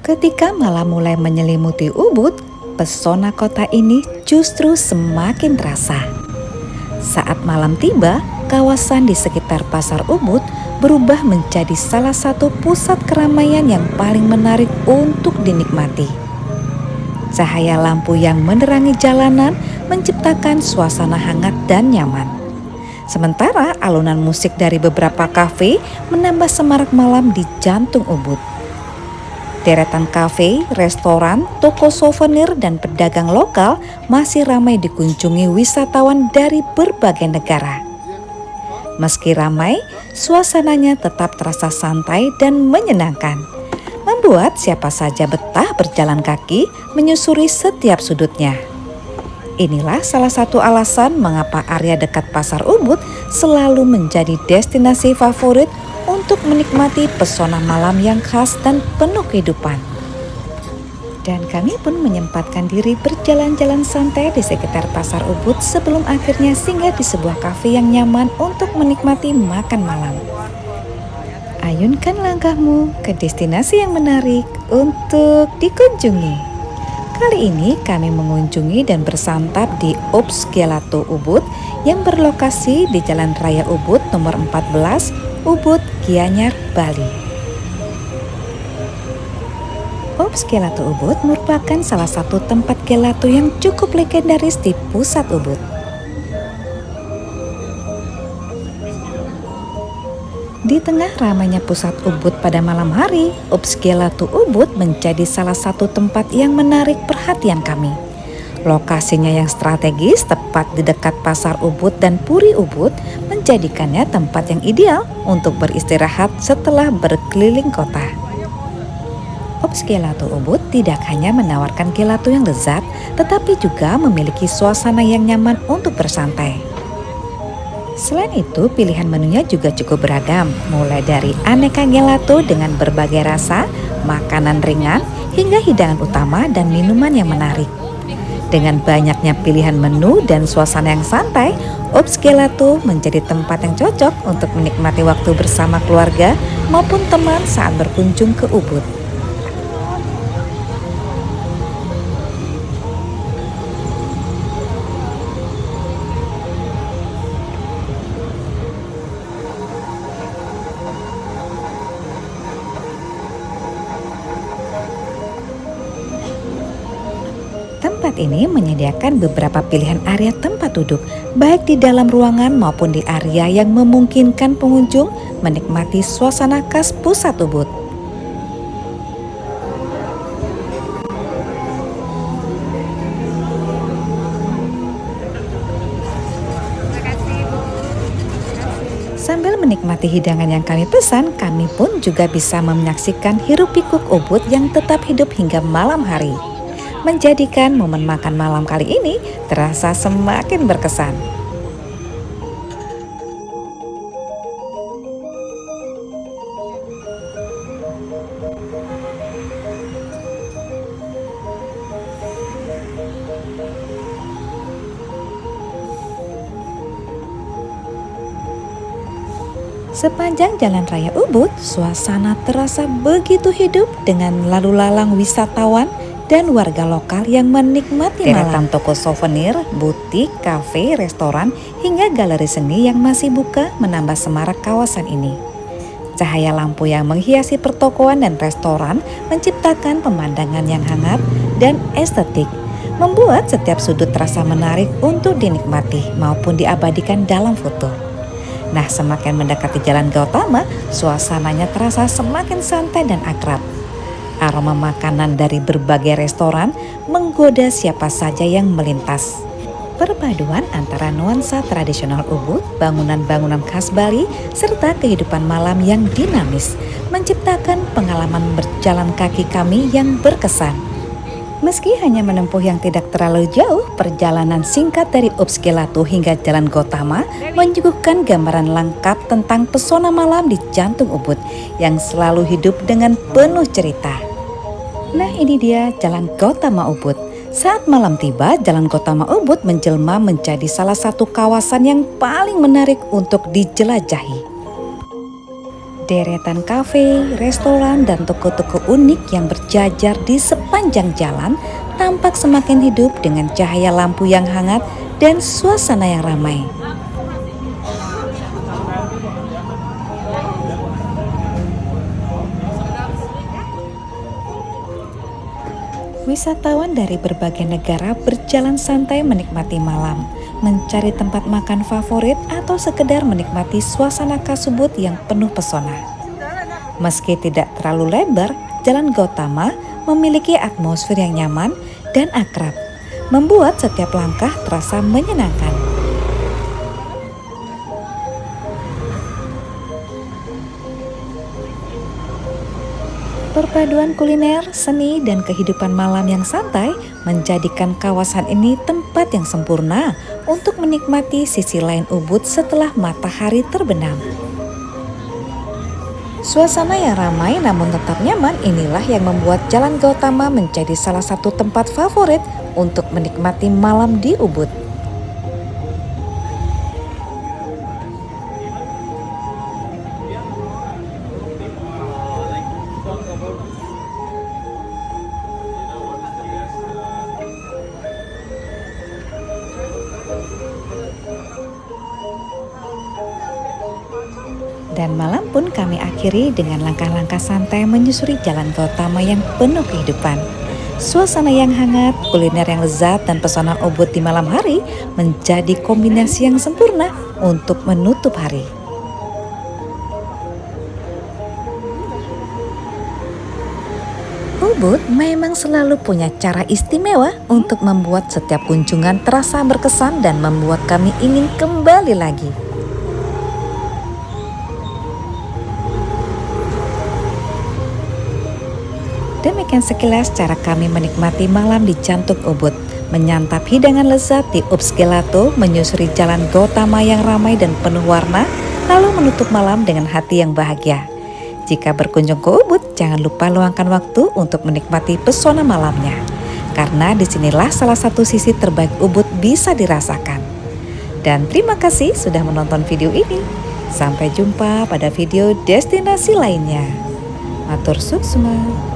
Ketika malam mulai menyelimuti Ubud, pesona kota ini justru semakin terasa. Saat malam tiba, kawasan di sekitar Pasar Ubud berubah menjadi salah satu pusat keramaian yang paling menarik untuk dinikmati. Cahaya lampu yang menerangi jalanan menciptakan suasana hangat dan nyaman. Sementara alunan musik dari beberapa kafe menambah semarak malam di jantung Ubud. Deretan kafe, restoran, toko souvenir, dan pedagang lokal masih ramai dikunjungi wisatawan dari berbagai negara. Meski ramai, suasananya tetap terasa santai dan menyenangkan, membuat siapa saja betah berjalan kaki menyusuri setiap sudutnya. Inilah salah satu alasan mengapa area dekat Pasar Ubud selalu menjadi destinasi favorit untuk menikmati pesona malam yang khas dan penuh kehidupan. Dan kami pun menyempatkan diri berjalan-jalan santai di sekitar Pasar Ubud sebelum akhirnya singgah di sebuah kafe yang nyaman untuk menikmati makan malam. Ayunkan langkahmu ke destinasi yang menarik untuk dikunjungi. Kali ini kami mengunjungi dan bersantap di Ops Gelato Ubud yang berlokasi di Jalan Raya Ubud nomor 14, Ubud, Gianyar, Bali. Ops Gelato Ubud merupakan salah satu tempat gelato yang cukup legendaris di pusat Ubud. Di tengah ramainya pusat Ubud pada malam hari, Ops Gelato Ubud menjadi salah satu tempat yang menarik perhatian kami. Lokasinya yang strategis tepat di dekat Pasar Ubud dan Puri Ubud menjadikannya tempat yang ideal untuk beristirahat setelah berkeliling kota. Ops Gelato Ubud tidak hanya menawarkan gelato yang lezat, tetapi juga memiliki suasana yang nyaman untuk bersantai. Selain itu, pilihan menunya juga cukup beragam, mulai dari aneka gelato dengan berbagai rasa, makanan ringan, hingga hidangan utama dan minuman yang menarik. Dengan banyaknya pilihan menu dan suasana yang santai, Ops Gelato menjadi tempat yang cocok untuk menikmati waktu bersama keluarga maupun teman saat berkunjung ke Ubud. Tempat ini menyediakan beberapa pilihan area tempat duduk, baik di dalam ruangan maupun di area yang memungkinkan pengunjung menikmati suasana khas pusat Ubud. Sambil menikmati hidangan yang kami pesan, kami pun juga bisa menyaksikan hiruk-pikuk Ubud yang tetap hidup hingga malam hari, menjadikan momen makan malam kali ini terasa semakin berkesan. Sepanjang Jalan Raya Ubud, suasana terasa begitu hidup dengan lalu lalang wisatawan dan warga lokal yang menikmati deretan toko souvenir, butik, kafe, restoran, hingga galeri seni yang masih buka menambah semarak kawasan ini. Cahaya lampu yang menghiasi pertokoan dan restoran menciptakan pemandangan yang hangat dan estetik, membuat setiap sudut terasa menarik untuk dinikmati maupun diabadikan dalam foto. Nah, semakin mendekati Jalan Gautama, suasananya terasa semakin santai dan akrab. Aroma makanan dari berbagai restoran menggoda siapa saja yang melintas. Perpaduan antara nuansa tradisional Ubud, bangunan-bangunan khas Bali, serta kehidupan malam yang dinamis menciptakan pengalaman berjalan kaki kami yang berkesan. Meski hanya menempuh yang tidak terlalu jauh, perjalanan singkat dari Ops Gelato hingga Jalan Gautama menyuguhkan gambaran lengkap tentang pesona malam di jantung Ubud yang selalu hidup dengan penuh cerita. Nah, ini dia Jalan Gautama Ubud. Saat malam tiba, Jalan Gautama Ubud menjelma menjadi salah satu kawasan yang paling menarik untuk dijelajahi. Deretan kafe, restoran, dan toko-toko unik yang berjajar di sepanjang jalan tampak semakin hidup dengan cahaya lampu yang hangat dan suasana yang ramai. Wisatawan dari berbagai negara berjalan santai menikmati malam, mencari tempat makan favorit atau sekedar menikmati suasana Kasubut yang penuh pesona. Meski tidak terlalu lebar, Jalan Gautama memiliki atmosfer yang nyaman dan akrab, membuat setiap langkah terasa menyenangkan. Perpaduan kuliner, seni, dan kehidupan malam yang santai menjadikan kawasan ini tempat yang sempurna untuk menikmati sisi lain Ubud setelah matahari terbenam. Suasana yang ramai namun tetap nyaman inilah yang membuat Jalan Gautama menjadi salah satu tempat favorit untuk menikmati malam di Ubud. Dan malam pun kami akhiri dengan langkah-langkah santai menyusuri Jalan Gautama yang penuh kehidupan. Suasana yang hangat, kuliner yang lezat, dan pesona Ubud di malam hari menjadi kombinasi yang sempurna untuk menutup hari. Ubud memang selalu punya cara istimewa untuk membuat setiap kunjungan terasa berkesan dan membuat kami ingin kembali lagi. Demikian sekilas cara kami menikmati malam di jantung Ubud, menyantap hidangan lezat di Ubs Gelato, menyusuri Jalan Gautama yang ramai dan penuh warna, lalu menutup malam dengan hati yang bahagia. Jika berkunjung ke Ubud, jangan lupa luangkan waktu untuk menikmati pesona malamnya, karena disinilah salah satu sisi terbaik Ubud bisa dirasakan. Dan terima kasih sudah menonton video ini. Sampai jumpa pada video destinasi lainnya. Matur suksma.